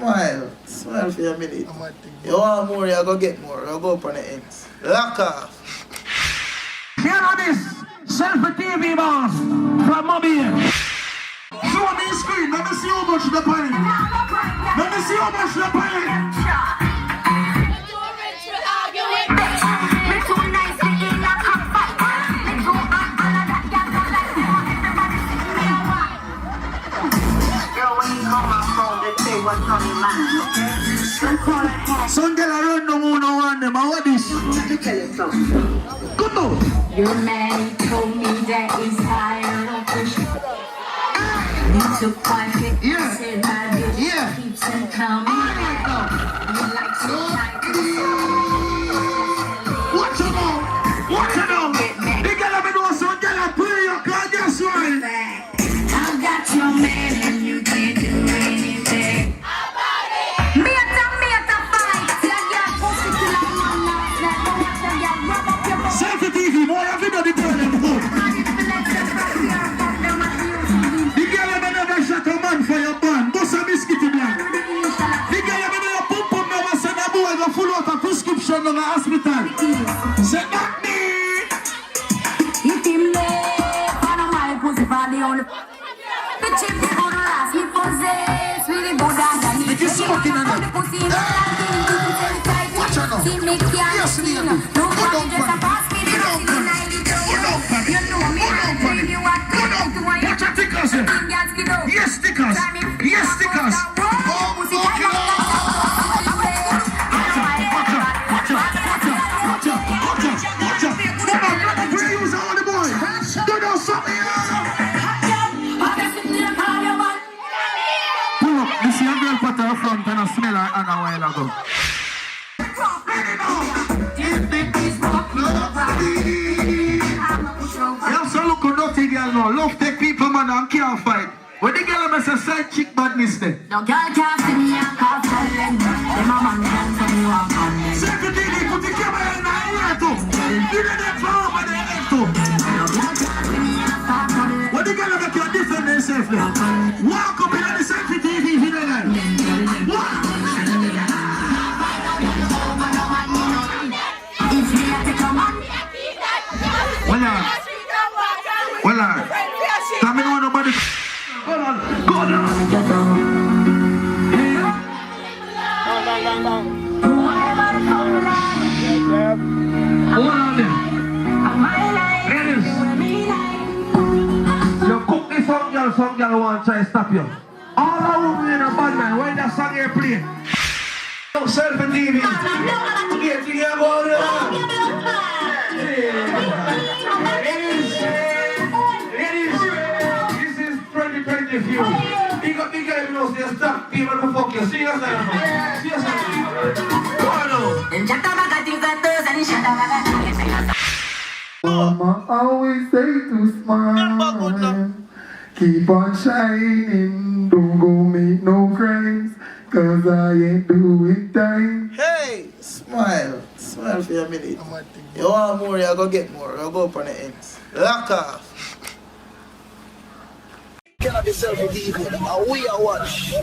Smile. Smile for a minute. You want more, you go get more. You go up on the ends. Lock off. Kanabis, Selfi TV boss from Mobile. Show me the screen, let me see how much they're paying. Let me see how much they're paying. Some girl around no more no one them. What this? Let me tell you something. Good no. Your man told me that he's tired of push. He took 5 hits. Yeah. Said my bitch Yeah. keeps him coming. He likes it like this. Watch it now. Watch it now. The girl have been doing some girl a pray you can't guess why. I got your man and you can't do anything. Me a fight. Tell your pussy till I'm on last night. Don't watch them get rub up your butt. Selfi TV, boy, everybody tell them go. The girl have never shot a man for your band. Bust a biscuit in there. The girl have never pump up never send a boy go full out a prescription in the hospital. Say that me. If him left, I know my pussy for the only. The chip is on the ass, he possess. Really go down and Make you smoking on that. Watch out now. Yes, Leon. Go down, Fanny. Go down, Fanny. Go down, Fanny. Go down, Fanny. Watch out, stickers. Yes, stickers. Yes, stickers. This young girl put her front and I smell her a while ago. You have some look dirty girl now. Love take people man and can't fight. When the girl has a side chick badness there. No girl can't see me and can't tell them. The mama can't tell me what I'm doing. Selfi TV put the camera in my ear too. You know that for over there too. No girl can't see me and can't tell them. When the girl make you defend yourself there. Walk up in the Selfi TV video there. Walk. If you have to come on. Well, tell me no nobody. Go on. Hold on then. Ladies, you cook this some girl want to try to stop you. All the women in a bad man, when that song here play. Selfi TV. Ladies, this is 2020 view. Big guy knows they stop people to fuck you. See us now. See us now. Go on now. Mama always say to smile. Keep on shining. Don't go make no crimes. Cause I ain't doing time. Hey, smile. Smile for a minute. You want more, you go get more. You go up on the ends. Lock off. Kanabis Selfi TV. We are watch.